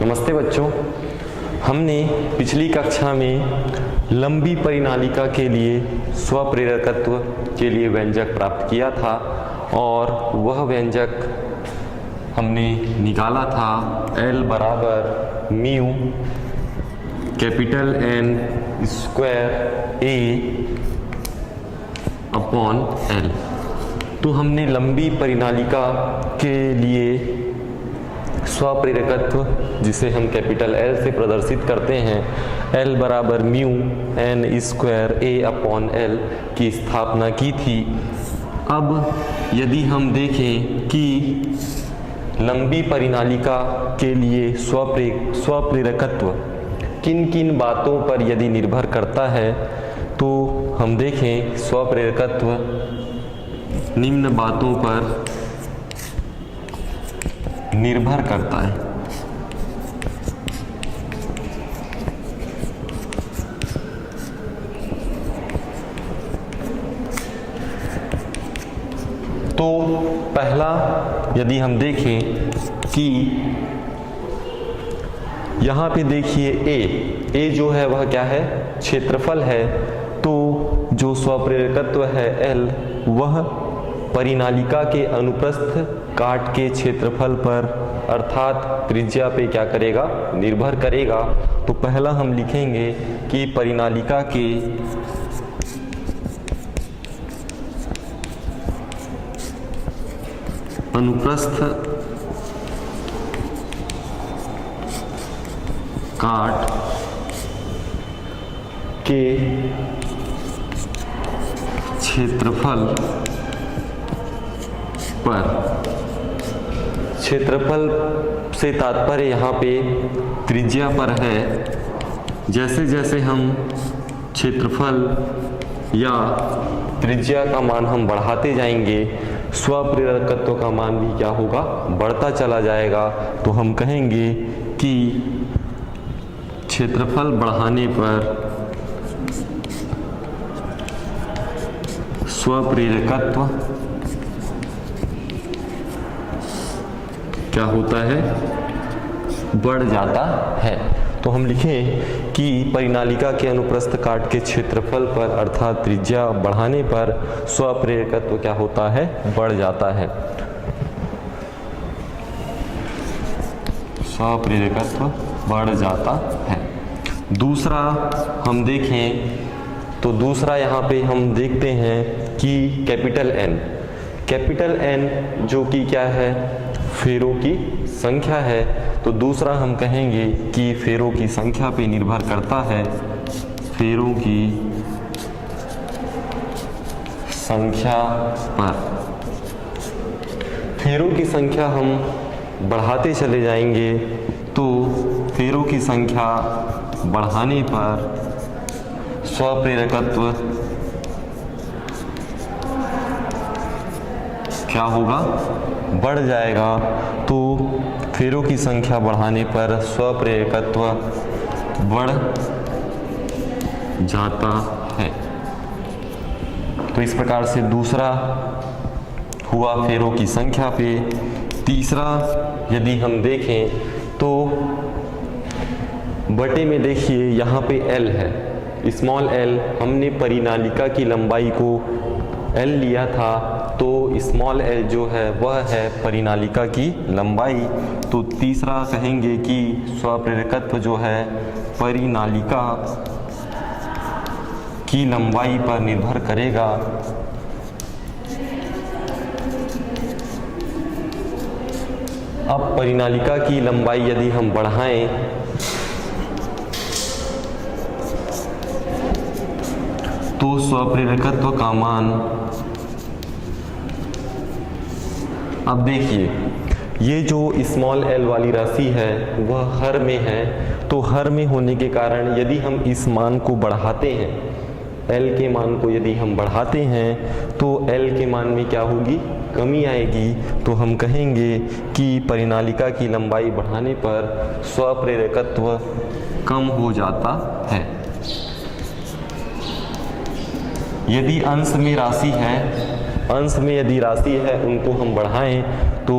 नमस्ते बच्चों, हमने पिछली कक्षा में लंबी परिनालिका के लिए स्वप्रेरकत्व के लिए व्यंजक प्राप्त किया था और वह व्यंजक हमने निकाला था L बराबर mu capital N square A upon L। तो हमने लंबी परिनालिका के लिए स्वप्रेरकत्व, जिसे हम कैपिटल L से प्रदर्शित करते हैं, L बराबर mu N square A upon L की स्थापना की थी। अब यदि हम देखें कि लंबी परिनालिका के लिए स्वप्रेरकत्व किन किन बातों पर यदि निर्भर करता है, तो हम देखें स्वप्रेरकत्व निम्न बातों पर निर्भर करता है। तो पहला यदि हम देखें कि यहाँ पे देखिए ए जो है वह क्या है, क्षेत्रफल है। तो जो स्वप्रेरकत्व है L वह परिनालिका के अनुप्रस्थ काट के क्षेत्रफल पर अर्थात त्रिज्या पे क्या करेगा, निर्भर करेगा। तो पहला हम लिखेंगे कि परिनालिका के अनुप्रस्थ काट के क्षेत्रफल से तात्पर्य यहाँ पे त्रिज्या पर है। जैसे जैसे हम क्षेत्रफल या त्रिज्या का मान हम बढ़ाते जाएंगे, स्वप्रेरकत्व का मान भी क्या होगा, बढ़ता चला जाएगा। तो हम कहेंगे कि क्षेत्रफल बढ़ाने पर स्वप्रेरकत्व क्या होता है, बढ़ जाता है। तो हम लिखें कि परिनालिका के अनुप्रस्थ काट के क्षेत्रफल पर अर्थात त्रिज्या बढ़ाने पर स्वप्रेरकत्व क्या होता है, बढ़ जाता है। स्वप्रेरकत्व बढ़ जाता है। दूसरा हम देखें तो दूसरा यहाँ पे हम देखते हैं कि कैपिटल N जो कि क्या है, फेरों की संख्या है। तो दूसरा हम कहेंगे कि फेरों की संख्या पे निर्भर करता है। फेरों की संख्या पर, फेरों की संख्या हम बढ़ाते चले जाएंगे। तो फेरों की संख्या बढ़ाने पर स्वप्रेरकत्व क्या होगा, बढ़ जाएगा। तो फेरों की संख्या बढ़ाने पर स्वप्रेरकत्व बढ़ जाता है। तो इस प्रकार से दूसरा हुआ फेरों की संख्या पे। तीसरा यदि हम देखें तो बटे में देखिए यहाँ पे L है, स्मॉल l। हमने परिनालिका की लंबाई को L लिया था, तो स्मॉल l जो है वह है परिनालिका की लंबाई। तो तीसरा कहेंगे कि स्वप्रेरकत्व जो है परिनालिका की लंबाई पर निर्भर करेगा। अब परिनालिका की लंबाई यदि हम बढ़ाएं तो स्वप्रेरकत्व का मान, अब देखिए ये जो स्मॉल l वाली राशि है वह हर में है। तो हर में होने के कारण यदि हम इस मान को बढ़ाते हैं, L के मान को यदि हम बढ़ाते हैं तो L के मान में क्या होगी, कमी आएगी। तो हम कहेंगे कि परिनालिका की लंबाई बढ़ाने पर स्वप्रेरकत्व कम हो जाता है। यदि अंश में राशि है, अंश में यदि राशि है उनको हम बढ़ाएं तो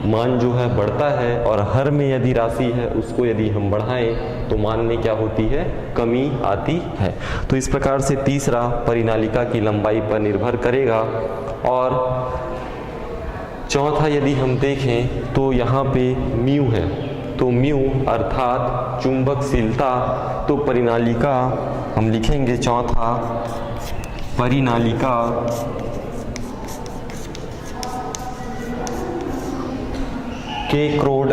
मान जो है बढ़ता है, और हर में यदि राशि है उसको यदि हम बढ़ाएं तो मान में क्या होती है, कमी आती है। तो इस प्रकार से तीसरा परिनालिका की लंबाई पर निर्भर करेगा। और चौथा यदि हम देखें तो यहाँ पे म्यू है, तो म्यू अर्थात चुंबकशीलता, तो परिनालिका हम लिखेंगे चौथा, परिनालिका के क्रोड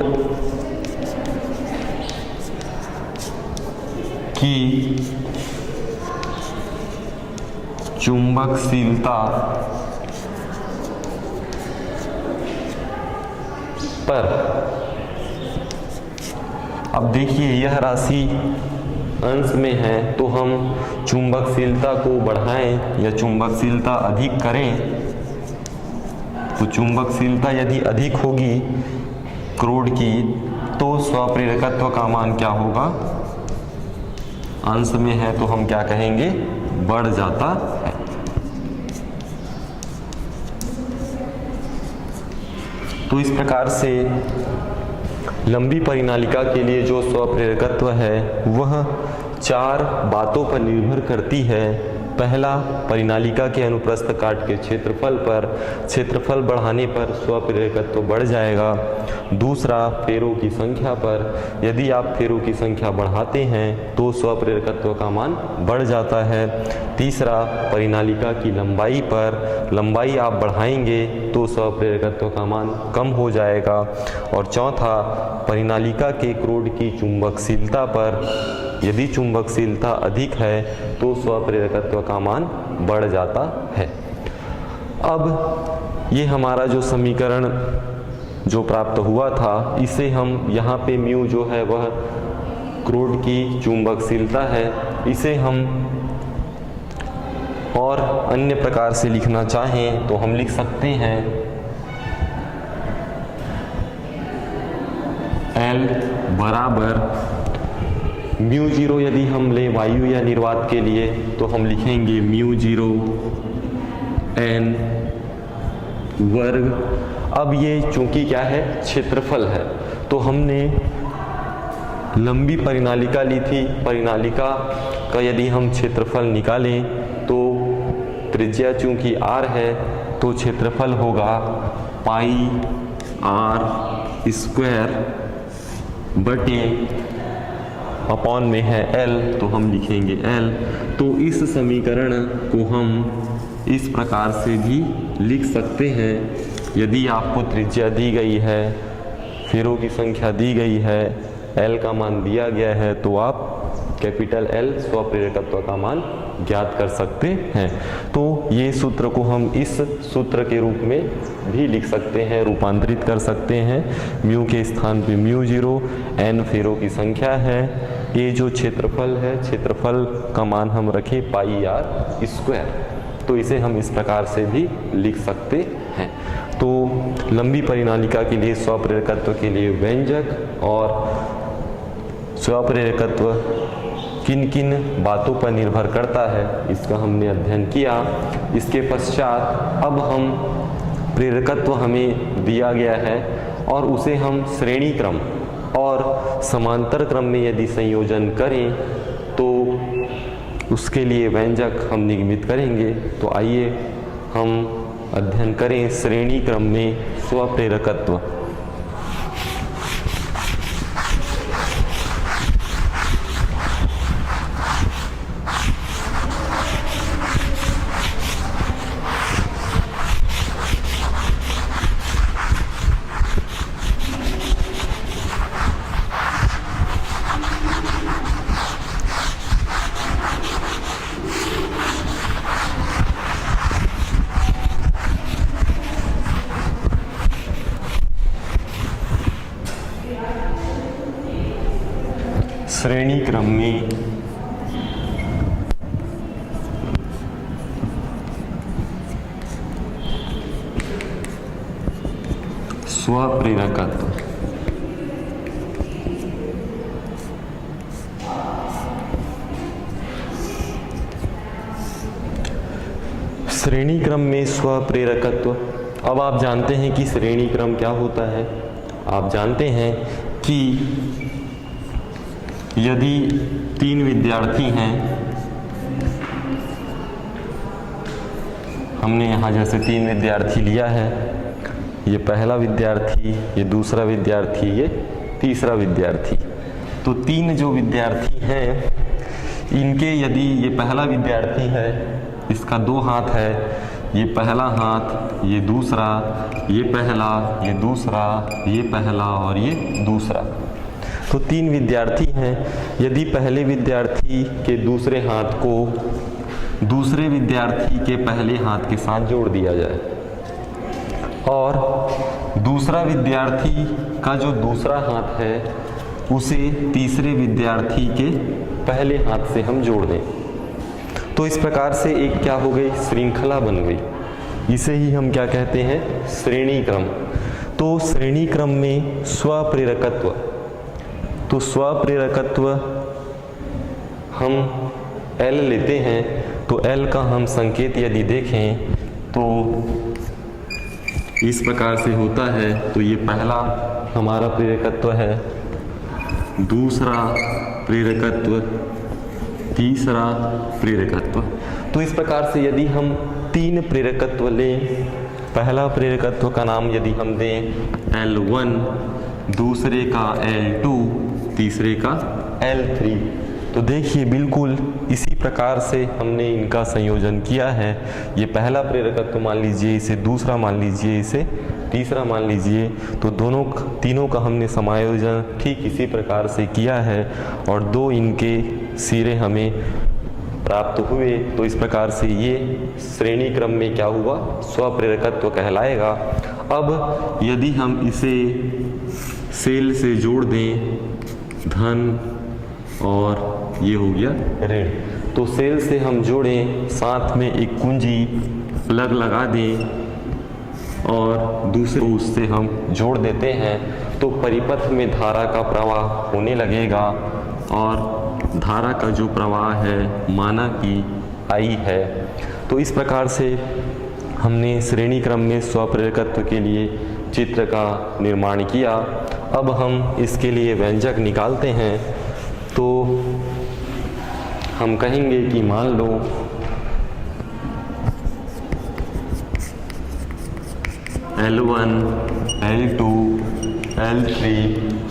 की चुंबकशीलता पर, अब देखिए यह राशि अंश में है तो हम चुंबकशीलता को बढ़ाएं या चुंबकशीलता अधिक करें, तो चुंबकशीलता यदि अधिक होगी क्रोड की तो स्वप्रेरकत्व का मान क्या होगा, अंश में है तो हम क्या कहेंगे, बढ़ जाता है। तो इस प्रकार से लंबी परिनालिका के लिए जो स्वप्रेरकत्व है वह 4 बातों पर निर्भर करती है। पहला, परिनालिका के अनुप्रस्थ काट के क्षेत्रफल पर, क्षेत्रफल बढ़ाने पर स्वप्रेरकत्व बढ़ जाएगा। दूसरा, फेरों की संख्या पर, यदि आप फेरों की संख्या बढ़ाते हैं तो स्वप्रेरकत्व का मान बढ़ जाता है। तीसरा, परिनालिका की लंबाई पर, लंबाई आप बढ़ाएंगे तो स्वप्रेरकत्व का मान कम हो जाएगा। और चौथा, परिनालिका के क्रोड की चुंबकशीलता पर, यदि चुंबकशीलता अधिक है तो स्वप्रेरकत्व का मान बढ़ जाता है। अब ये हमारा जो समीकरण जो प्राप्त हुआ था, इसे हम यहाँ पे म्यू जो है वह क्रोड की चुंबकशीलता है, इसे हम और अन्य प्रकार से लिखना चाहें तो हम लिख सकते हैं L बराबर म्यू जीरो, यदि हम ले वायु या निर्वात के लिए तो हम लिखेंगे म्यू जीरो n वर्ग। अब ये चूंकि क्या है, क्षेत्रफल है, तो हमने लंबी परिनालिका ली थी, परिनालिका का यदि हम क्षेत्रफल निकालें तो त्रिज्या चूंकि r है तो क्षेत्रफल होगा पाई r स्क्वायर बटे अपॉन में है L, तो हम लिखेंगे L। तो इस समीकरण को हम इस प्रकार से भी लिख सकते हैं। यदि आपको त्रिज्या दी गई है, फेरों की संख्या दी गई है, L का मान दिया गया है, तो आप कैपिटल L स्वप्रेरकत्व का मान ज्ञात कर सकते हैं। तो ये सूत्र को हम इस सूत्र के रूप में भी लिख सकते हैं, रूपांतरित कर सकते हैं। म्यू के स्थान पे म्यू जीरो, n फेरों की संख्या है, ये जो क्षेत्रफल है, क्षेत्रफल का मान हम रखें पाई r स्क्वायर, तो इसे हम इस प्रकार से भी लिख सकते हैं। तो लंबी परिनालिका के लिए स्वप्रेरकत्व के लिए व्यंजक और स्वप्रेरकत्व किन किन बातों पर निर्भर करता है, इसका हमने अध्ययन किया। इसके पश्चात अब हम प्रेरकत्व हमें दिया गया है और उसे हम श्रेणी क्रम और समांतर क्रम में यदि संयोजन करें तो उसके लिए व्यंजक हम निर्मित करेंगे। तो आइए हम अध्ययन करें श्रेणी क्रम में स्वप्रेरकत्व। श्रेणी क्रम में स्वप्रेरकत्व। श्रेणी क्रम में स्वप्रेरकत्व। अब आप जानते हैं कि श्रेणी क्रम क्या होता है। आप जानते हैं कि यदि 3 विद्यार्थी हैं, हमने यहाँ जैसे 3 विद्यार्थी लिया है, ये पहला विद्यार्थी, ये दूसरा विद्यार्थी, ये तीसरा विद्यार्थी। तो 3 जो विद्यार्थी हैं, इनके यदि ये पहला विद्यार्थी है, इसका 2 हाथ है, ये पहला हाथ, ये दूसरा, ये पहला, ये दूसरा, ये पहला और ये दूसरा। तो 3 विद्यार्थी हैं। यदि पहले विद्यार्थी के दूसरे हाथ को दूसरे विद्यार्थी के पहले हाथ के साथ जोड़ दिया जाए और दूसरा विद्यार्थी का जो दूसरा हाथ है उसे तीसरे विद्यार्थी के पहले हाथ से हम जोड़ दें, तो इस प्रकार से एक क्या हो गई, श्रृंखला बन गई। इसे ही हम क्या कहते हैं, श्रेणी क्रम। तो श्रेणी क्रम में स्वप्रेरकत्व, तो स्वप्रेरकत्व हम L लेते हैं, तो L का हम संकेत यदि देखें तो इस प्रकार से होता है। तो ये पहला हमारा प्रेरकत्व है, दूसरा प्रेरकत्व, तीसरा प्रेरकत्व। तो इस प्रकार से यदि हम 3 प्रेरकत्व लें, पहला प्रेरकत्व का नाम यदि हम दें L1, दूसरे का L2, तीसरे का L3, तो देखिए बिल्कुल इसी प्रकार से हमने इनका संयोजन किया है। ये पहला प्रेरकत्व मान लीजिए, इसे दूसरा मान लीजिए, इसे तीसरा मान लीजिए, तो तीनों का हमने समायोजन ठीक इसी प्रकार से किया है और 2 इनके सिरे हमें प्राप्त हुए। तो इस प्रकार से ये श्रेणी क्रम में क्या हुआ, स्वप्रेरकत्व कहलाएगा। अब यदि हम इसे सेल से जोड़ दें, धन और ये हो गया ऋण, तो सेल से हम जोड़ें, साथ में एक कुंजी प्लग लगा दें और दूसरे उससे हम जोड़ देते हैं, तो परिपथ में धारा का प्रवाह होने लगेगा और धारा का जो प्रवाह है माना कि I है। तो इस प्रकार से हमने श्रेणी क्रम में स्वप्रेरकत्व के लिए चित्र का निर्माण किया। अब हम इसके लिए व्यंजक निकालते हैं। तो हम कहेंगे कि मान लो L1, L2, L3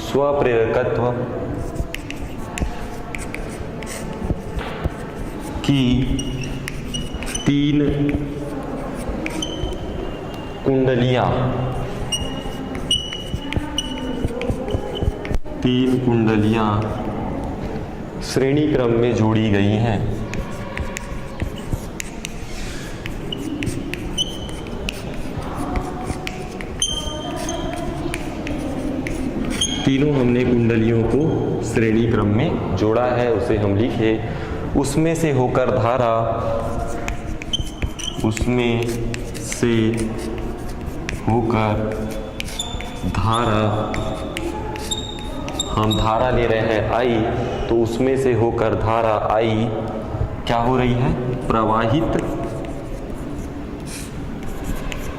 स्वप्रेरकत्व की 3 कुंडलियां श्रेणी क्रम में जोड़ी गई हैं। तीनों हमने कुंडलियों को श्रेणी क्रम में जोड़ा है, उसे हम लिखे। उसमें से होकर धारा, उसमें से होकर धारा, हम धारा ले रहे हैं I, तो उसमें से होकर धारा I क्या हो रही है, प्रवाहित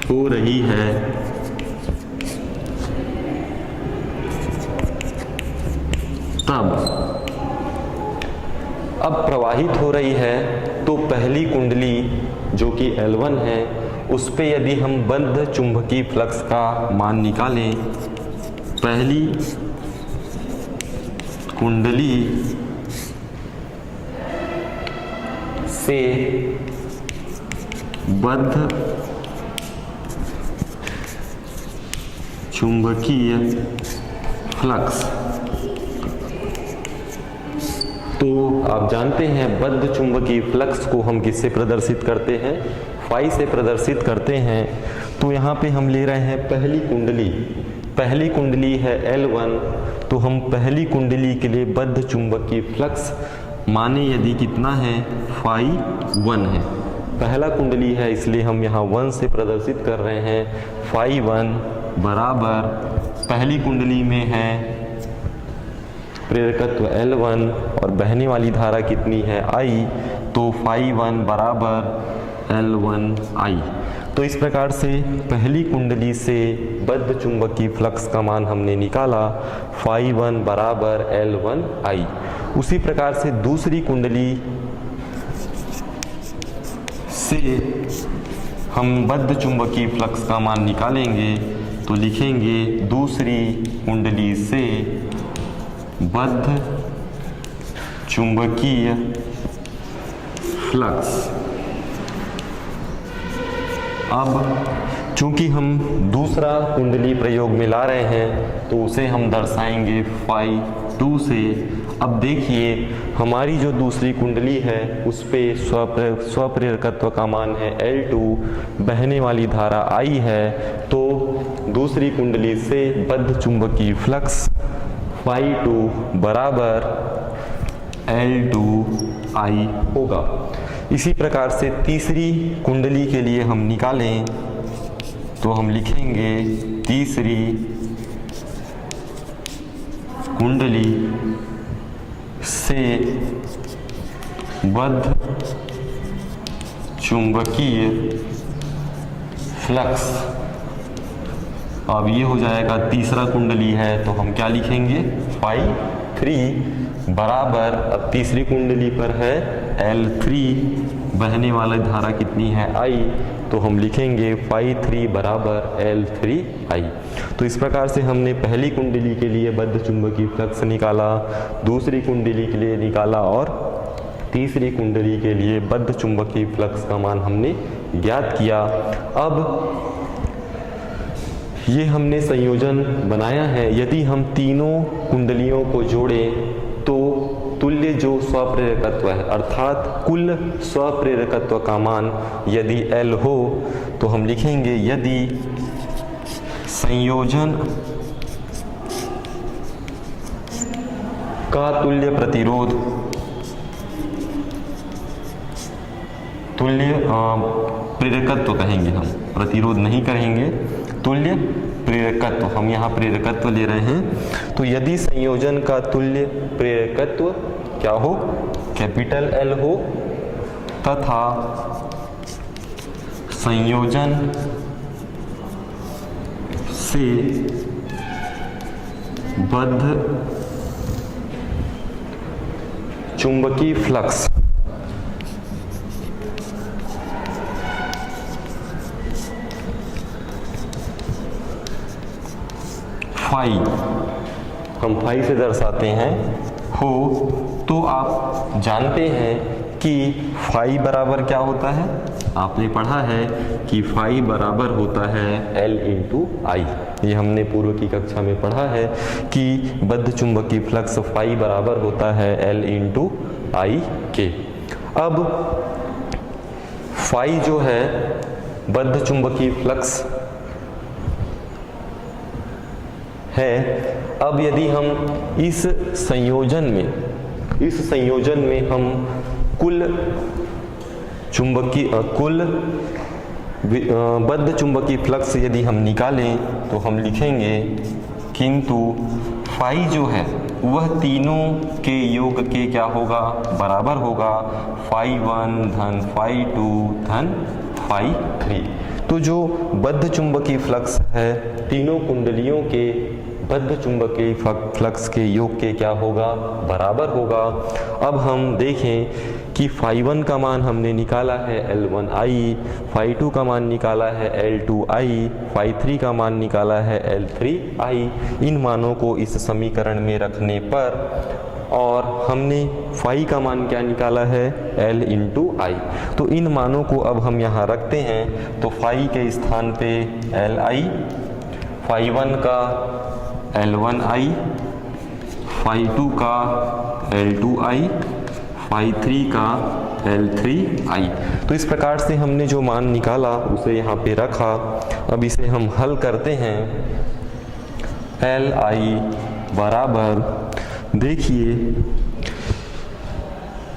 हो रही है। तब अब प्रवाहित हो रही है तो पहली कुंडली जो कि L1 है, उस पे यदि हम बद्ध चुंबकीय फ्लक्स का मान निकालें, पहली कुंडली से बद्ध चुंबकीय फ्लक्स, तो आप जानते हैं बद्ध चुंबकीय फ्लक्स को हम किससे प्रदर्शित करते हैं, फाई से प्रदर्शित करते हैं। तो यहाँ पे हम ले रहे हैं पहली कुंडली है L1, तो हम पहली कुंडली के लिए बद्ध चुंबकीय फ्लक्स माने यदि कितना है, फाई 1 है। पहला कुंडली है इसलिए हम यहाँ 1 से प्रदर्शित कर रहे हैं। फाई 1 बराबर पहली कुंडली में है प्रेरकत्व L1 और बहने वाली धारा कितनी है, I, तो फाई 1 बराबर L1 I। तो इस प्रकार से पहली कुंडली से बद्ध चुंबकीय फ्लक्स का मान हमने निकाला φ1 बराबर L1I। उसी प्रकार से दूसरी कुंडली से हम बद्ध चुंबकीय फ्लक्स का मान निकालेंगे, तो लिखेंगे दूसरी कुंडली से बद्ध चुंबकीय फ्लक्स। अब चूंकि हम दूसरा कुंडली प्रयोग में ला रहे हैं तो उसे हम दर्शाएंगे φ2 से। अब देखिए हमारी जो दूसरी कुंडली है उस पे स्वप्रेरकत्व का मान है L2, बहने वाली धारा I है, तो दूसरी कुंडली से बद्ध चुंबकीय फ्लक्स φ2 बराबर L2I होगा। इसी प्रकार से तीसरी कुंडली के लिए हम निकालें तो हम लिखेंगे तीसरी कुंडली से बद्ध चुंबकीय फ्लक्स। अब ये हो जाएगा तीसरा कुंडली है तो हम क्या लिखेंगे φ3 बराबर, अब तीसरी कुंडली पर है L3, बहने वाली धारा कितनी है I, तो हम लिखेंगे φ3 बराबर L3I। तो इस प्रकार से हमने पहली कुंडली के लिए बद्ध चुंबकीय फ्लक्स निकाला, दूसरी कुंडली के लिए निकाला और तीसरी कुंडली के लिए बद्ध चुंबकीय फ्लक्स का मान हमने ज्ञात किया। अब ये हमने संयोजन बनाया है। यदि हम तीनों कुंडलियों को जोड़ें तो तुल्य जो स्वप्रेरकत्व है अर्थात कुल स्वप्रेरकत्व का मान यदि L हो तो हम लिखेंगे यदि संयोजन का तुल्य प्रतिरोध, तुल्य प्रेरकत्व कहेंगे हम, प्रतिरोध नहीं कहेंगे, तुल्य प्रेरकत्व, हम यहाँ प्रेरकत्व ले रहे हैं। तो यदि संयोजन का तुल्य प्रेरकत्व क्या हो, कैपिटल L हो तथा संयोजन से बद्ध चुंबकीय फ्लक्स फाई, हम फाई से दर्शाते हैं हो, तो आप जानते हैं कि फाई बराबर क्या होता है, आपने पढ़ा है कि फाई बराबर होता है L इंटू आई। ये हमने पूर्व की कक्षा में पढ़ा है कि बद्ध चुंबकीय फ्लक्स फाई बराबर होता है L इंटू आई के। अब फाई जो है बद्ध चुंबकीय फ्लक्स है। अब यदि हम इस संयोजन में हम कुल बद्ध चुंबकीय फ्लक्स यदि हम निकालें तो हम लिखेंगे किंतु फाई जो है वह तीनों के योग के क्या होगा, बराबर होगा, φ1 धन φ2 धन φ3। तो जो बद्ध चुंबकीय फ्लक्स है तीनों कुंडलियों के बद्ध चुंबकीय फ्लक्स के योग के क्या होगा, बराबर होगा। अब हम देखें कि φ1 का मान हमने निकाला है L1I, φ2 का मान निकाला है L2I, φ3 का मान निकाला है L3I। इन मानों को इस समीकरण में रखने पर और हमने फाई का मान क्या निकाला है L इंटू आई, तो इन मानों को अब हम यहाँ रखते हैं। तो फाई के स्थान पे Li, φ1 का L1I, φ2 का L2I, φ3 का L3I। तो इस प्रकार से हमने जो मान निकाला उसे यहाँ पे रखा। अब इसे हम हल करते हैं। Li बराबर, देखिए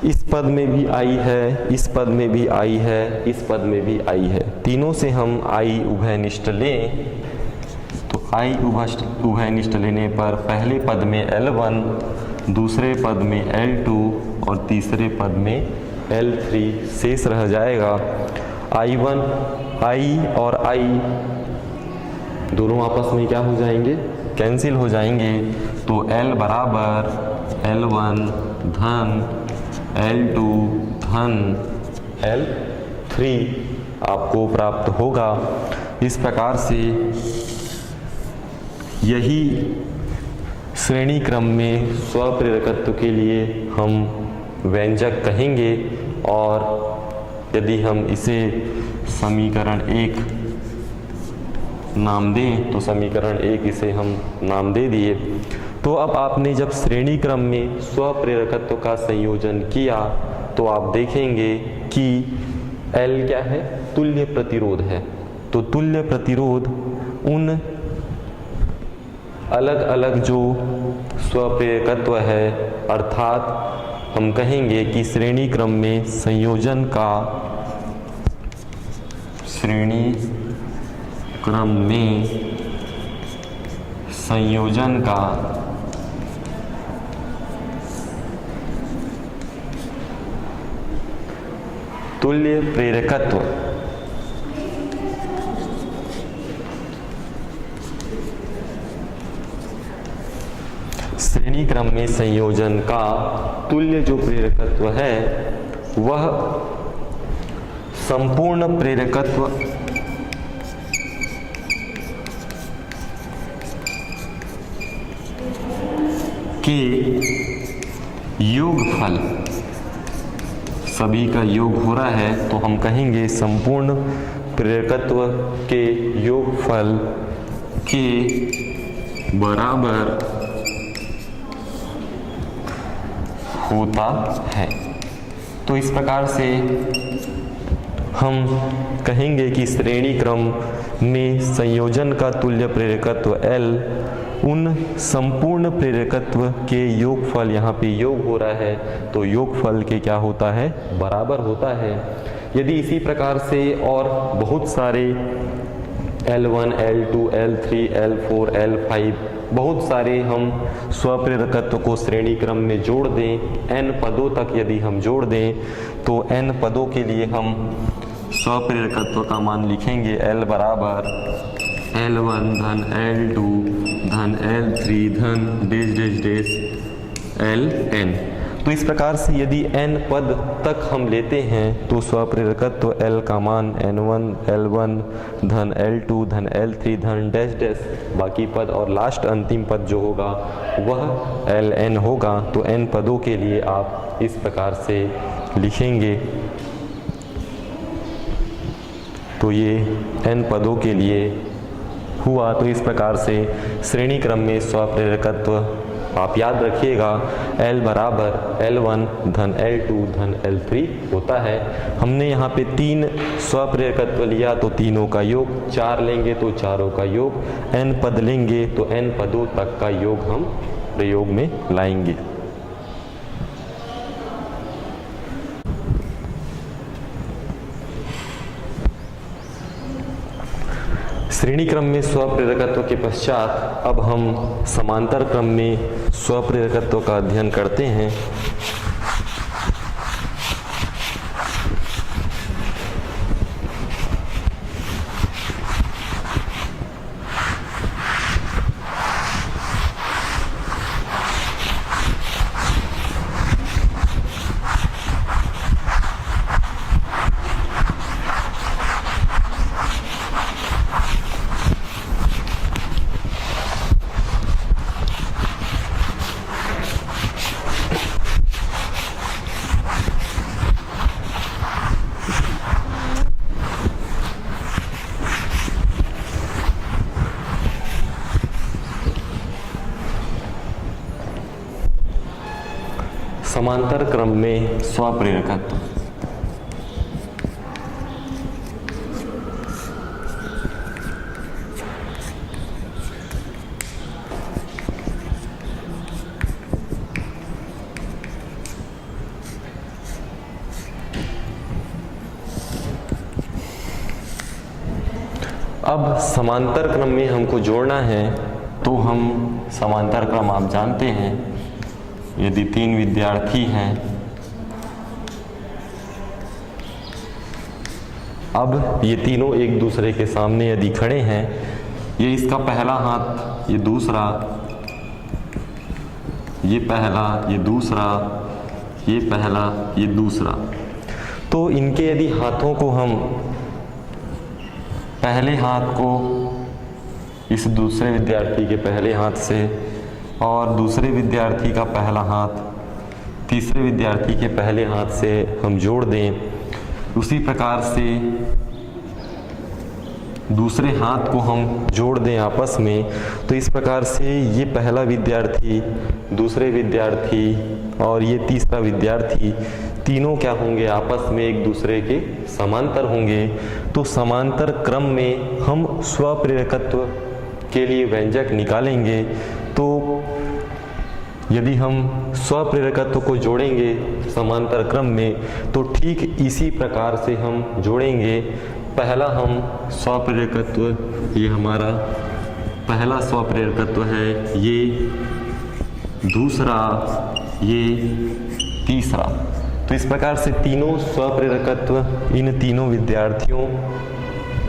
इस पद में भी I है, इस पद में भी I है, इस पद में भी I है, तीनों से हम I उभयनिष्ठ लें तो I उभयनिष्ठ लेने पर पहले पद में L1, दूसरे पद में L2 और तीसरे पद में L3 शेष रह जाएगा। I1 I और I दोनों आपस में क्या हो जाएंगे, कैंसिल हो जाएंगे। तो L बराबर L1 धन L2 धन L3 आपको प्राप्त होगा। इस प्रकार से यही श्रेणी क्रम में स्वप्रेरकत्व के लिए हम व्यंजक कहेंगे। और यदि हम इसे समीकरण 1 नाम दें तो समीकरण 1 इसे हम नाम दे दिए। तो अब आपने जब श्रेणी क्रम में स्वप्रेरकत्व का संयोजन किया तो आप देखेंगे कि L क्या है, तुल्य प्रतिरोध है। तो तुल्य प्रतिरोध उन अलग अलग जो स्वप्रेरकत्व है, अर्थात हम कहेंगे कि श्रेणी क्रम में संयोजन का, श्रेणी क्रम में संयोजन का तुल्य प्रेरकत्व श्रेणी क्रम में संयोजन का तुल्य जो प्रेरकत्व है वह संपूर्ण प्रेरकत्व के योगफल, सभी का योग हो रहा है तो हम कहेंगे संपूर्ण प्रेरकत्व के योगफल के बराबर होता है। तो इस प्रकार से हम कहेंगे कि श्रेणी क्रम में संयोजन का तुल्य प्रेरकत्व L उन संपूर्ण प्रेरकत्व के योगफल, यहाँ पे योग हो रहा है तो योगफल के क्या होता है, बराबर होता है। यदि इसी प्रकार से और बहुत सारे L1, L2, L3, L4, L5 बहुत सारे हम स्वप्रेरकत्व को श्रेणी क्रम में जोड़ दें, n पदों तक यदि हम जोड़ दें तो n पदों के लिए हम स्वप्रेरकत्व का मान लिखेंगे L बराबर L1 धन L2 धन L3 धन डेश डेश डेश Ln। तो इस प्रकार से यदि n पद तक हम लेते हैं तो स्वप्रेरकत्व L का मान N1 L1 धन L2 धन L3 धन डैश डैश बाकी पद और लास्ट अंतिम पद जो होगा वह Ln होगा। तो n पदों के लिए आप इस प्रकार से लिखेंगे। तो ये n पदों के लिए हुआ। तो इस प्रकार से श्रेणी क्रम में स्वप्रेरकत्व आप याद रखिएगा L बराबर L1 धन L2 धन L3 होता है। हमने यहाँ पे 3 स्वप्रेरकत्व लिया तो तीनों का योग, 4 लेंगे तो चारों का योग, n पद लेंगे तो n पदों तक का योग हम प्रयोग में लाएंगे। श्रेणी क्रम में स्वप्रेरकत्व के पश्चात अब हम समांतर क्रम में स्वप्रेरकत्व का अध्ययन करते हैं। समांतर क्रम में स्वप्रेरकत्व। अब समांतर क्रम में हमको जोड़ना है तो हम समांतर क्रम आप जानते हैं, यदि 3 विद्यार्थी हैं अब ये तीनों एक दूसरे के सामने यदि खड़े हैं, ये इसका पहला हाथ, ये दूसरा, ये पहला, ये दूसरा, ये पहला, ये दूसरा, तो इनके यदि हाथों को हम, पहले हाथ को इस दूसरे विद्यार्थी के पहले हाथ से और दूसरे विद्यार्थी का पहला हाथ तीसरे विद्यार्थी के पहले हाथ से हम जोड़ दें, उसी प्रकार से दूसरे हाथ को हम जोड़ दें आपस में, तो इस प्रकार से ये पहला विद्यार्थी, दूसरे विद्यार्थी और ये तीसरा विद्यार्थी, तीनों क्या होंगे, आपस में एक दूसरे के समांतर होंगे। तो समांतर क्रम में हम स्वप्रेरकत्व के लिए व्यंजक निकालेंगे। तो यदि हम स्वप्रेरकत्व को जोड़ेंगे समांतर क्रम में, तो ठीक इसी प्रकार से हम जोड़ेंगे। पहला हम स्वप्रेरकत्व, ये हमारा पहला स्वप्रेरकत्व है, ये दूसरा, ये तीसरा। तो इस प्रकार से तीनों स्वप्रेरकत्व इन तीनों विद्यार्थियों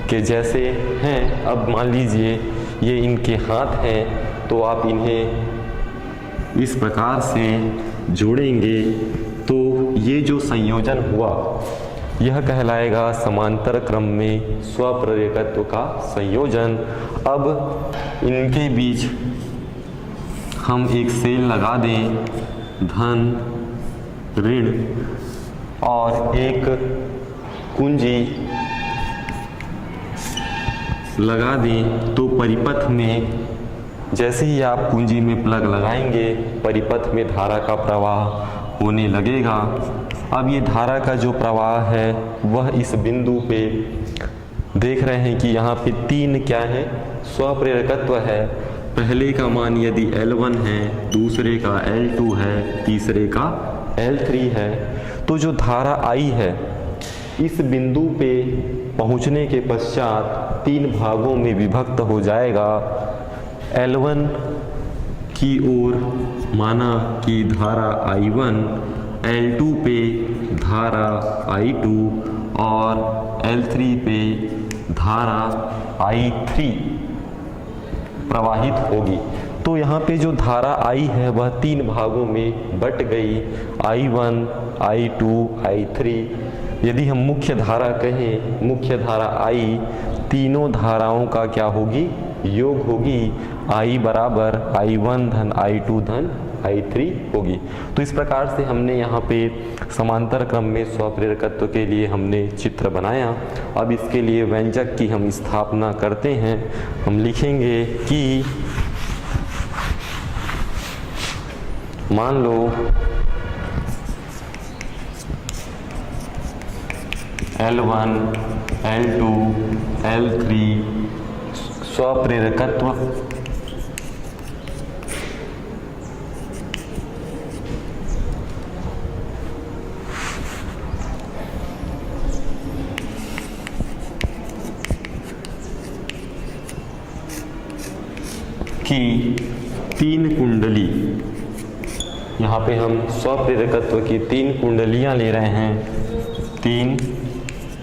के जैसे हैं। अब मान लीजिए ये इनके हाथ हैं, तो आप इन्हें इस प्रकार से जोड़ेंगे, तो ये जो संयोजन हुआ यह कहलाएगा समांतर क्रम में स्वप्रेरकत्व का संयोजन। अब इनके बीच हम एक सेल लगा दें, धन, ऋण, और एक कुंजी लगा दें, तो परिपथ में जैसे ही आप कुंजी में प्लग लगाएंगे, परिपथ में धारा का प्रवाह होने लगेगा। अब ये धारा का जो प्रवाह है वह इस बिंदु पे देख रहे हैं कि यहाँ पे तीन क्या है, स्वप्रेरकत्व है। पहले का मान यदि L1 है, दूसरे का L2 है, तीसरे का L3 है, तो जो धारा I है इस बिंदु पे पहुँचने के पश्चात तीन भागों में विभक्त हो जाएगा। L1 की ओर माना कि धारा I1, L2 पे धारा I2 और L3 पे धारा I3 प्रवाहित होगी। तो यहाँ पे जो धारा I है वह तीन भागों में बट गई, I1, I2, I3। यदि हम मुख्य धारा कहें, मुख्य धारा I तीनों धाराओं का क्या होगी, योग होगी। I बराबर I1 धन I2 धन I3 होगी। तो इस प्रकार से हमने यहाँ पे समांतर क्रम में स्वप्रेरकत्व के लिए हमने चित्र बनाया। अब इसके लिए व्यंजक की हम स्थापना करते हैं। हम लिखेंगे कि मान लो L1, L2, L3 स्वप्रेरकत्व की तीन कुंडली, यहाँ पे हम स्वप्रेरकत्व की तीन कुंडलियाँ ले रहे हैं। तीन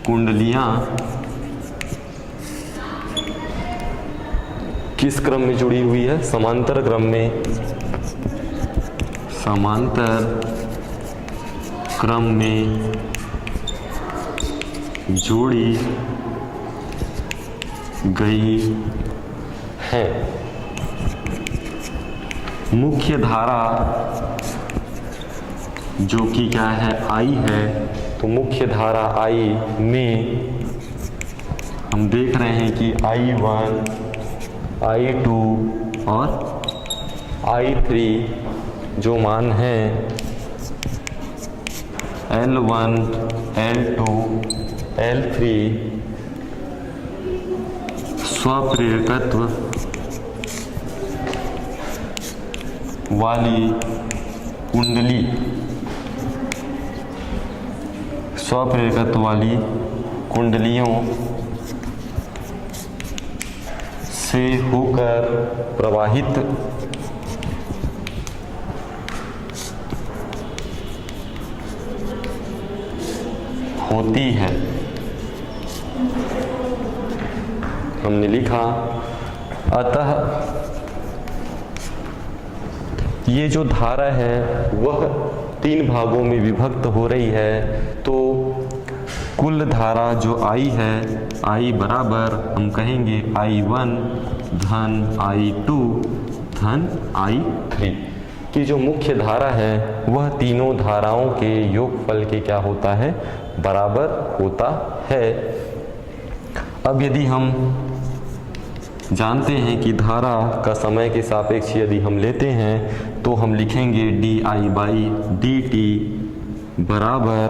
कुंडलियाँ किस क्रम में जुड़ी हुई है, समांतर क्रम में, समांतर क्रम में जोड़ी गई है। मुख्य धारा जो कि क्या है, I है, तो मुख्य धारा I में हम देख रहे हैं कि I1, I2 और I3 जो मान है L1, L2, L3 स्वप्रेरकत्व वाली कुंडली, स्वप्रेरकत्व वाली कुंडलियों से होकर प्रवाहित होती है। हमने लिखा अतः ये जो धारा है वह 3 भागों में विभक्त हो रही है, तो कुल धारा जो I है, I बराबर हम कहेंगे I1 धन I2 धन I3 की जो मुख्य धारा है वह तीनों धाराओं के योगफल के क्या होता है, बराबर होता है। अब यदि हम जानते हैं कि धारा का समय के सापेक्ष यदि हम लेते हैं तो हम लिखेंगे di/dt बराबर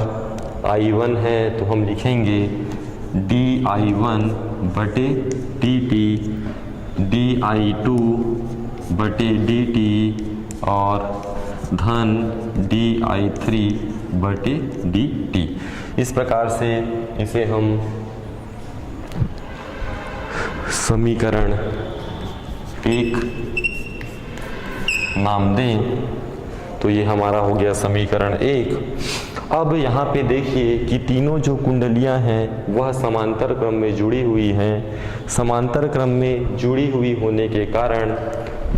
I1 है तो हम लिखेंगे di1/dt di2/dt और धन di3/dt। इस प्रकार से इसे हम समीकरण 1 नाम दें तो ये हमारा हो गया समीकरण 1। अब यहाँ पे देखिए कि तीनों जो कुंडलियाँ हैं वह समांतर क्रम में जुड़ी हुई हैं। समांतर क्रम में जुड़ी हुई होने के कारण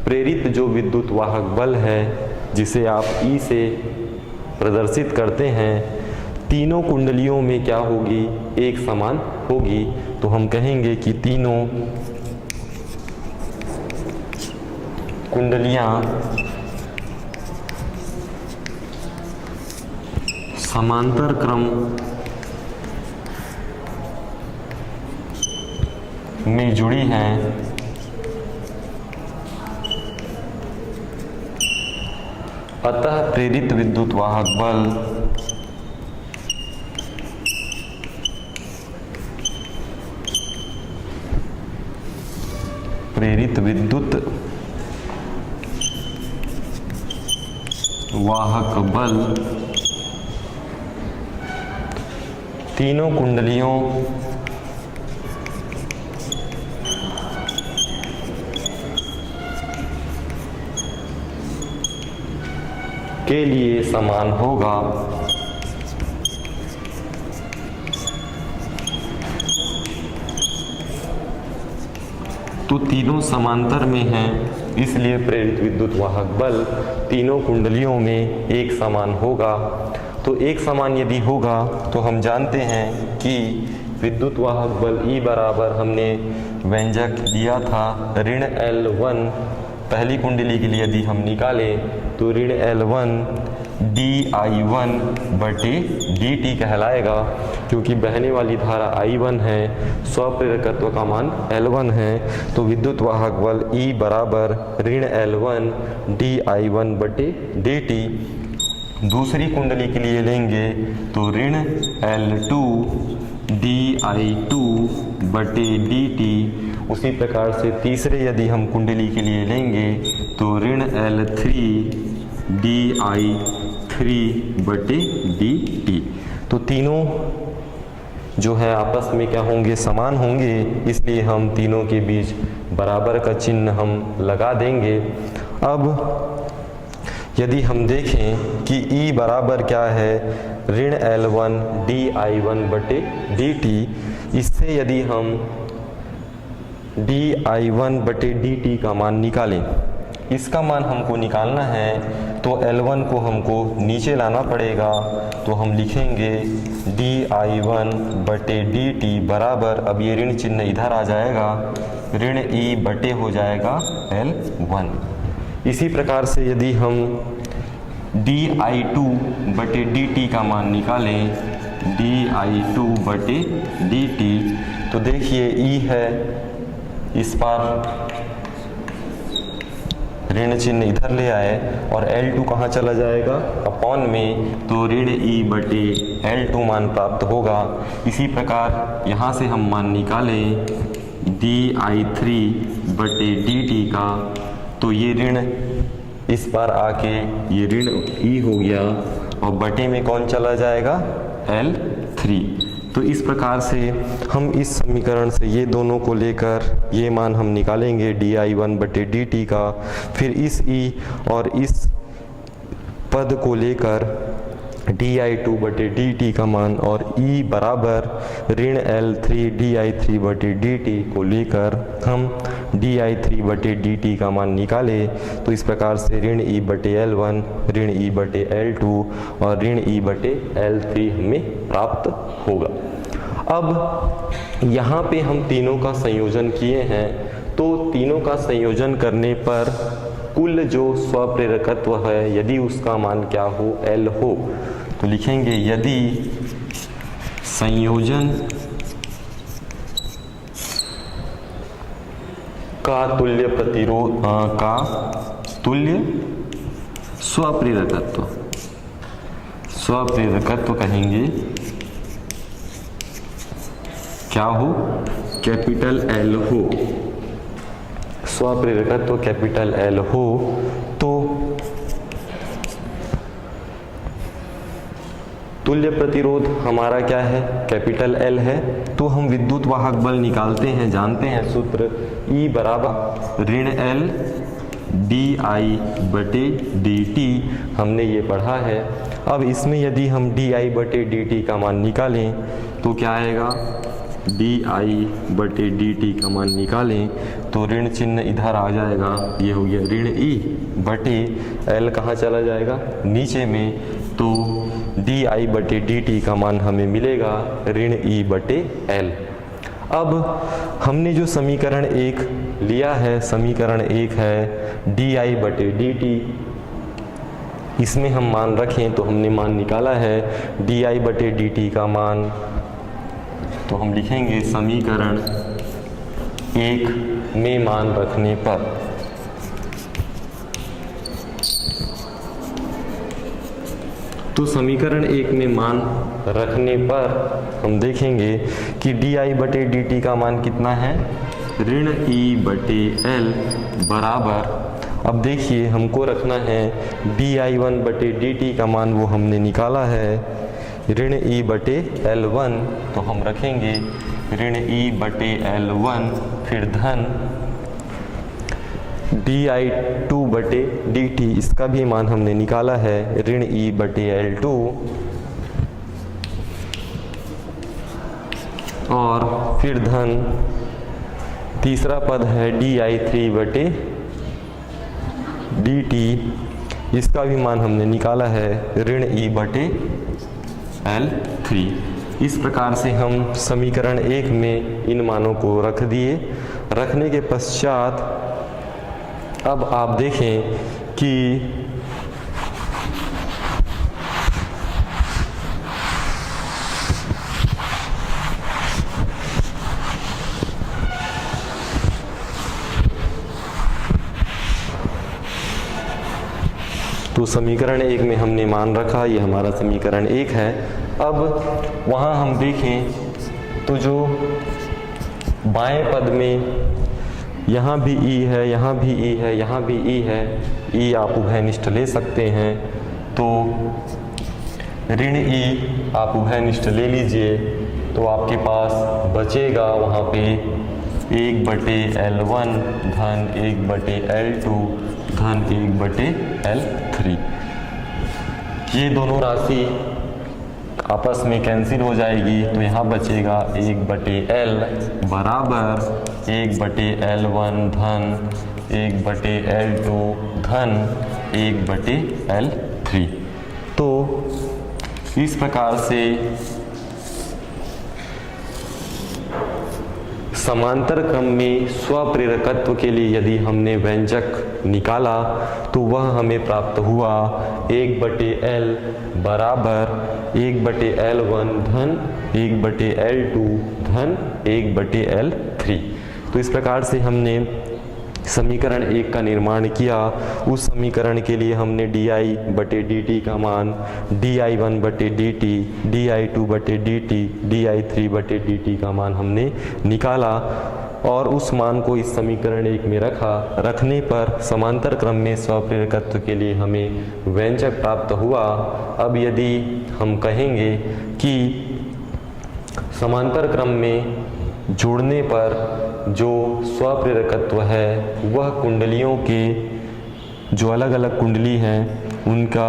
प्रेरित जो विद्युत वाहक बल है जिसे आप E से प्रदर्शित करते हैं, तीनों कुंडलियों में क्या होगी, एक समान होगी। तो हम कहेंगे कि तीनों कुंडलियां समांतर क्रम में जुड़ी हैं, अतः प्रेरित विद्युत वाहक बल प्रेरित विद्युत वाहक बल तीनों कुंडलियों के लिए समान होगा। तो तीनों समांतर में हैं, इसलिए प्रेरित विद्युत वाहक बल तीनों कुंडलियों में एक समान होगा। तो एक समान यदि होगा तो हम जानते हैं कि विद्युत वाहक बल E बराबर हमने व्यंजक दिया था ऋण L1 पहली कुंडली के लिए यदि हम निकालें तो ऋण L1 di1/dt कहलाएगा, क्योंकि बहने वाली धारा I1 है, स्वप्रेरकत्व का मान L1 है। तो विद्युत वाहक बल E बराबर ऋण L1 di1/dt। दूसरी कुंडली के लिए लेंगे तो ऋण L2 di2/dt। उसी प्रकार से तीसरे यदि हम कुंडली के लिए लेंगे तो ऋण L3 di3/dt। तो तीनों जो है आपस में क्या होंगे, समान होंगे, इसलिए हम तीनों के बीच बराबर का चिन्ह हम लगा देंगे। अब यदि हम देखें कि E बराबर क्या है, ऋण L1 di1/dt। इससे यदि हम di1/dt का मान निकालें, इसका मान हमको निकालना है तो L1 को हमको नीचे लाना पड़ेगा। तो हम लिखेंगे di1/dt बराबर, अब ये ऋण चिन्ह इधर आ जाएगा, ऋण E बटे हो जाएगा L1। इसी प्रकार से यदि हम di2/dt का मान निकालें, di2/dt, तो देखिए E है, इस पार ऋण चिन्ह इधर ले आए और L2 कहाँ चला जाएगा, अपॉन में, तो ऋण E/L2 मान प्राप्त होगा। इसी प्रकार यहाँ से हम मान निकालें di3/dt का, तो ये ऋण इस बार आके ये ऋण E हो गया और बटे में कौन चला जाएगा, L3। तो इस प्रकार से हम इस समीकरण से ये दोनों को लेकर ये मान हम निकालेंगे di1/dt का। फिर इस E और इस पद को लेकर di2/dt का मान और E बराबर ऋण L3 di3/dt को लेकर हम di3/dt का मान निकाले तो इस प्रकार से ऋण E/L1 ऋण E/L2 और ऋण E/L3 हमें प्राप्त होगा। अब यहाँ पे हम तीनों का संयोजन किए हैं तो तीनों का संयोजन करने पर कुल जो स्वप्रेरकत्व है यदि उसका मान क्या हो, L हो, तो लिखेंगे यदि संयोजन का तुल्य प्रतिरोध का तुल्य स्वप्रेरकत्व कहेंगे क्या हो, कैपिटल L हो, स्वप्रेरकत्व कैपिटल L हो तो तुल्य प्रतिरोध हमारा क्या है, कैपिटल L है। तो हम विद्युत वाहक बल निकालते हैं, जानते हैं सूत्र E बराबर ऋण L di/dt, हमने ये पढ़ा है। अब इसमें यदि हम di/dt का मान निकालें तो क्या आएगा, di/dt का मान निकालें तो ऋण चिन्ह इधर आ जाएगा, ये हो गया ऋण E/L कहाँ चला जाएगा, नीचे में, तो di/dt का मान हमें मिलेगा ऋण E/L। अब हमने जो समीकरण 1 लिया है, समीकरण 1 है di/dt, इसमें हम मान रखें तो हमने मान निकाला है di/dt का मान, तो हम लिखेंगे समीकरण 1 में मान रखने पर तो समीकरण 1 में मान रखने पर हम देखेंगे कि di/dt का मान कितना है, ऋण E/L बराबर, अब देखिए हमको रखना है di1/dt का मान, वो हमने निकाला है ऋण E/L1, तो हम रखेंगे ऋण E/L1 फिर धन di2/dt, इसका भी मान हमने निकाला है ऋण E/L2 और फिर धन तीसरा पद है di3/dt, इसका भी मान हमने निकाला है ऋण E/L3। इस प्रकार से हम समीकरण 1 में इन मानों को रख दिए। रखने के पश्चात अब आप देखें कि तो समीकरण 1 में हमने मान रखा, ये हमारा समीकरण 1 है। अब वहाँ हम देखें तो जो बाएं पद में यहाँ भी E है, यहाँ भी E है, यहाँ भी E है, E आप उभयनिष्ठ ले सकते हैं, तो ऋण E आप उभयनिष्ठ ले लीजिए तो आपके पास बचेगा वहाँ पे 1/L1 धन 1/L2 धन 1/L3। ये दोनों राशि आपस में कैंसिल हो जाएगी तो यहाँ बचेगा 1/L बराबर 1/L1 धन 1/L2 धन 1/L3। तो इस प्रकार से समांतर क्रम में स्वप्रेरकत्व के लिए यदि हमने व्यंजक निकाला तो वह हमें प्राप्त हुआ 1/L बराबर 1/L1 धन 1/L2 धन 1/L3। तो इस प्रकार से हमने समीकरण 1 का निर्माण किया। उस समीकरण के लिए हमने di/dt का मान di1/dt, di2/dt, di3/dt का मान हमने निकाला और उस मान को इस समीकरण 1 में रखा। रखने पर समांतर क्रम में स्वप्रेरकत्व के लिए हमें व्यंजक प्राप्त हुआ। अब यदि हम कहेंगे कि समांतर क्रम में जोड़ने पर जो स्वप्रेरकत्व है वह कुंडलियों के जो अलग अलग कुंडली हैं उनका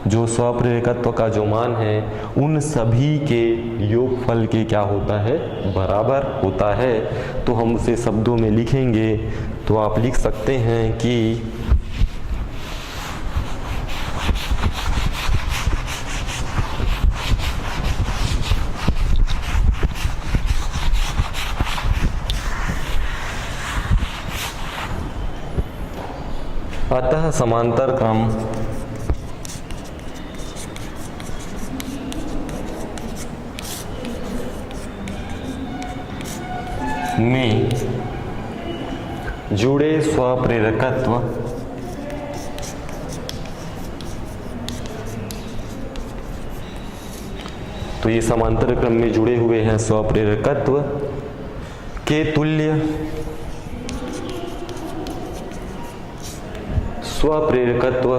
जो स्वप्रेरकत्व का जो मान है उन सभी के योगफल के क्या होता है, बराबर होता है। तो हम उसे शब्दों में लिखेंगे तो आप लिख सकते हैं कि अतः समांतर क्रम में जुड़े स्वप्रेरकत्व तो ये समांतर क्रम में जुड़े हुए हैं स्वप्रेरकत्व के तुल्य स्वप्रेरकत्व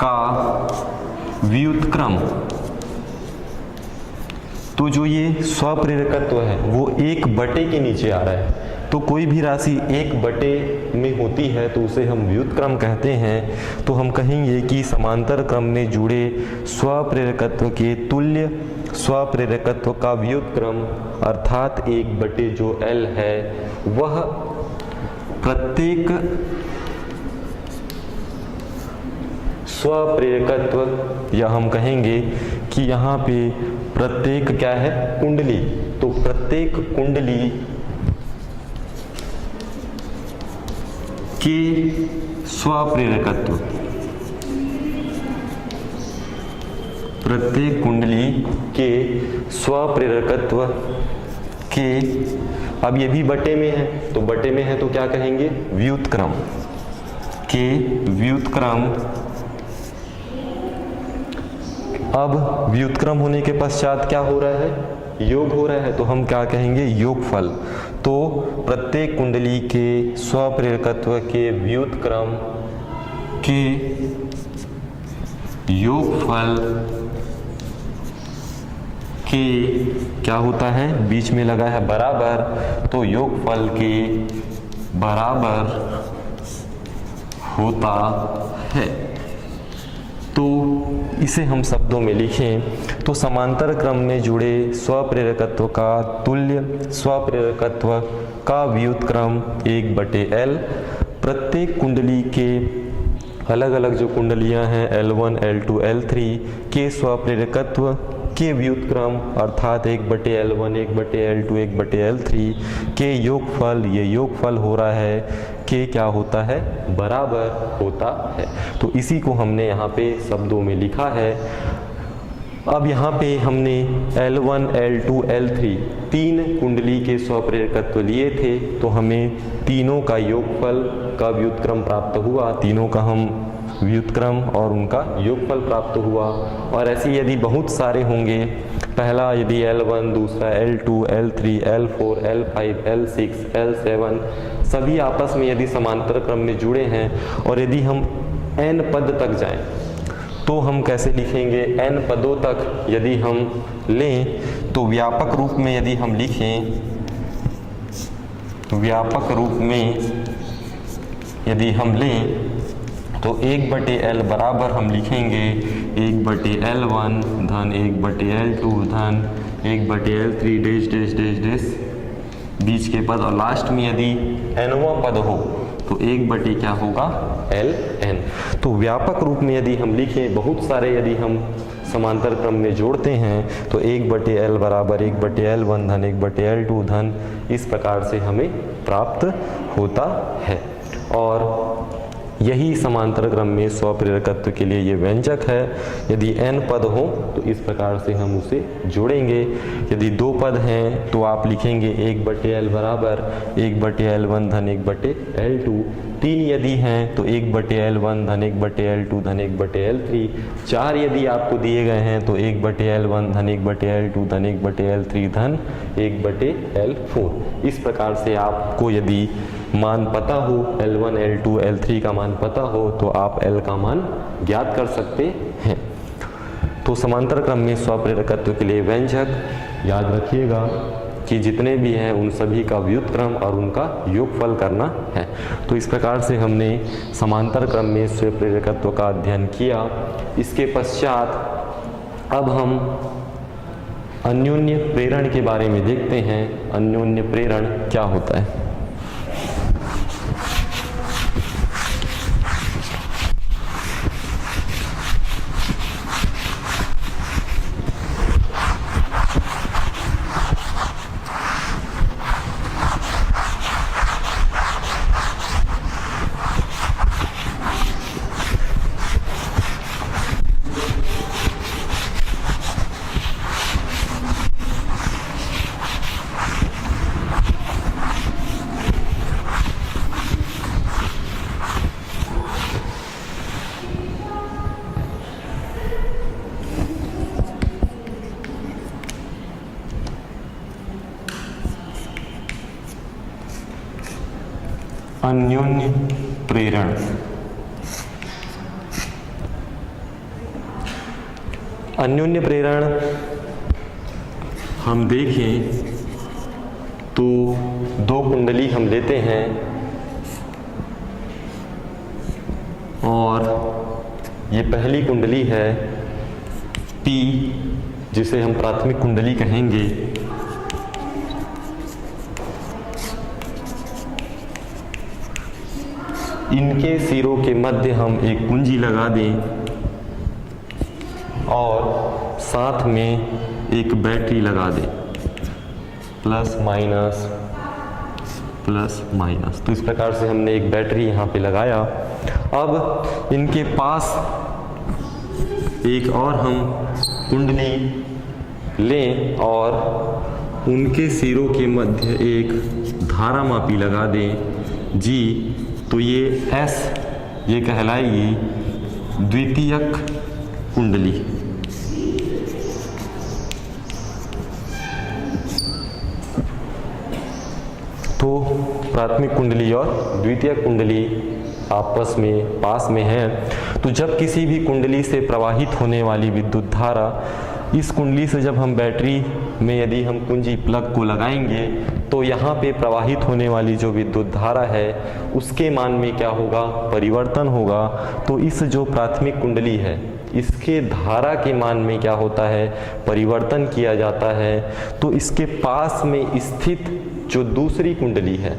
का व्युत्क्रम। तो जो ये स्वप्रेरकत्व है वो 1/, के नीचे आ रहा है। तो कोई भी राशि 1/, में होती है तो उसे हम व्युत्क्रम कहते हैं। तो हम कहेंगे कि समांतर क्रम में जुड़े स्वप्रेरकत्व के तुल्य स्वप्रेरकत्व का व्युत्क्रम अर्थात 1/, जो L है वह प्रत्येक स्वप्रेरकत्व, या हम कहेंगे कि यहाँ पे प्रत्येक क्या है, कुंडली। तो प्रत्येक कुंडली के स्वप्रेरकत्व, प्रत्येक कुंडली के स्वप्रेरकत्व के, अब ये भी बटे में है तो बटे में है तो क्या कहेंगे, व्युत्क्रम के व्युत्क्रम। अब व्युत्क्रम होने के पश्चात क्या हो रहा है, योग हो रहा है, तो हम क्या कहेंगे, योगफल। तो प्रत्येक कुंडली के स्वप्रेरकत्व के व्युत्क्रम के योगफल के क्या होता है, बीच में लगा है बराबर, तो योगफल के बराबर होता है। तो इसे हम शब्दों में लिखें तो समांतर क्रम में जुड़े स्वप्रेरकत्व का तुल्य स्वप्रेरकत्व का व्युत्क्रम 1/L प्रत्येक कुंडली के अलग अलग जो कुंडलियां हैं L1, L2, L3 के स्वप्रेरकत्व के व्युत्क्रम अर्थात 1/L1, 1/L2, 1/L3 के योगफल, ये योगफल हो रहा है के क्या होता है, बराबर होता है। तो इसी को हमने यहाँ पे शब्दों में लिखा है। अब यहाँ पे हमने L1, L2, L3 तीन कुंडली के स्वप्रेरकत्व लिए थे, तो हमें तीनों का योगफल का व्युत्क्रम प्राप्त हुआ, तीनों का हम व्युत्क्रम और उनका योगफल प्राप्त हुआ। और ऐसे यदि बहुत सारे होंगे, पहला यदि L1, दूसरा L2, L3, L4, L5, L6, L7 सभी आपस में यदि समांतर क्रम में जुड़े हैं और यदि हम n पद तक जाएं तो हम कैसे लिखेंगे, n पदों तक यदि हम लें तो व्यापक रूप में यदि हम लिखें, व्यापक रूप में यदि हम लें तो 1/L बराबर हम लिखेंगे 1/L1 धन 1/L2 धन 1/L3 dash dash dash dash बीच के पद, और लास्ट में यदि nवां पद हो तो 1/ क्या होगा, Ln। तो व्यापक रूप में यदि हम लिखें, बहुत सारे यदि हम समांतर क्रम में जोड़ते हैं तो 1/L बराबर 1/L1 धन 1/L2 धन इस प्रकार से हमें प्राप्त होता है। और यही समांतर क्रम में स्वप्रेरकत्व के लिए ये व्यंजक है। यदि n पद हो तो इस प्रकार से हम उसे जोड़ेंगे। यदि 2 पद हैं तो आप लिखेंगे 1/L बराबर 1/L1 धन 1/L2। 3 यदि हैं तो 1/L1 धन 1/L2 धन 1/L3। 4 यदि आपको दिए गए हैं तो 1/L1 धन 1/L2 धन 1/L3 धन 1/L4। इस प्रकार से आपको यदि मान पता हो, L1, L2, L3 का मान पता हो तो आप L का मान ज्ञात कर सकते हैं। तो समांतर क्रम में स्वप्रेरकत्व के लिए व्यंजक याद रखिएगा कि जितने भी हैं उन सभी का व्युत्क्रम और उनका योगफल करना है। तो इस प्रकार से हमने समांतर क्रम में स्वप्रेरकत्व का अध्ययन किया। इसके पश्चात अब हम अन्योन्य प्रेरण के बारे में देखते हैं। अन्योन्य प्रेरण क्या होता है? अन्योन्य प्रेरण। अन्योन्य प्रेरण हम देखें तो दो कुंडली हम लेते हैं और ये पहली कुंडली है P, जिसे हम प्राथमिक कुंडली कहेंगे। इनके सिरों के मध्य हम एक कुंजी लगा दें और साथ में एक बैटरी लगा दें, प्लस माइनस। तो इस प्रकार से हमने एक बैटरी यहाँ पे लगाया। अब इनके पास एक और हम कुंडली लें और उनके सिरों के मध्य एक धारा मापी लगा दें G। तो ये S ये कहलाएगी द्वितीयक कुंडली। तो प्राथमिक कुंडली और द्वितीयक कुंडली आपस में पास में है। तो जब किसी भी कुंडली से प्रवाहित होने वाली विद्युत धारा, इस कुंडली से जब हम बैटरी में यदि हम कुंजी प्लग को लगाएंगे तो यहाँ पे प्रवाहित होने वाली जो विद्युत धारा है उसके मान में क्या होगा? परिवर्तन होगा। तो इस जो प्राथमिक कुंडली है इसके धारा के मान में क्या होता है? परिवर्तन किया जाता है। तो इसके पास में स्थित जो दूसरी कुंडली है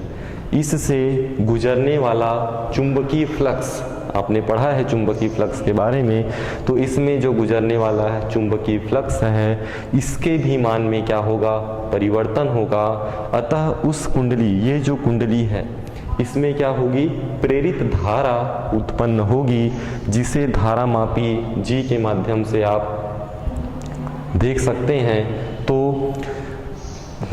इससे गुजरने वाला चुंबकीय फ्लक्स, आपने पढ़ा है चुंबकीय फ्लक्स के बारे में, तो इसमें जो गुजरने वाला है चुंबकीय फ्लक्स है इसके भी मान में क्या होगा? परिवर्तन होगा। अतः उस कुंडली, ये जो कुंडली है इसमें क्या होगी? प्रेरित धारा उत्पन्न होगी, जिसे धारा मापी G के माध्यम से आप देख सकते हैं। तो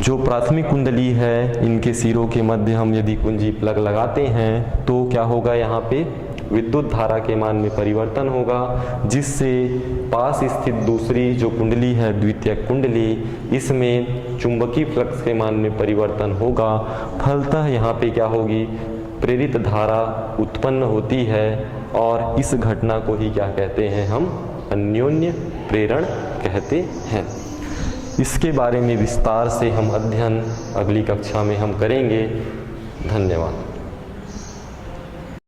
जो प्राथमिक कुंडली है इनके सिरों के मध्य हम यदि कुंजी प्लग लगाते हैं तो क्या होगा? यहाँ पे विद्युत धारा के मान में परिवर्तन होगा, जिससे पास स्थित दूसरी जो कुंडली है द्वितीयक कुंडली, इसमें चुंबकीय फ्लक्स के मान में परिवर्तन होगा। फलतः यहाँ पे क्या होगी? प्रेरित धारा उत्पन्न होती है और इस घटना को ही क्या कहते हैं? हम अन्योन्य प्रेरण कहते हैं। इसके बारे में विस्तार से हम अध्ययन अगली कक्षा में हम करेंगे। धन्यवाद।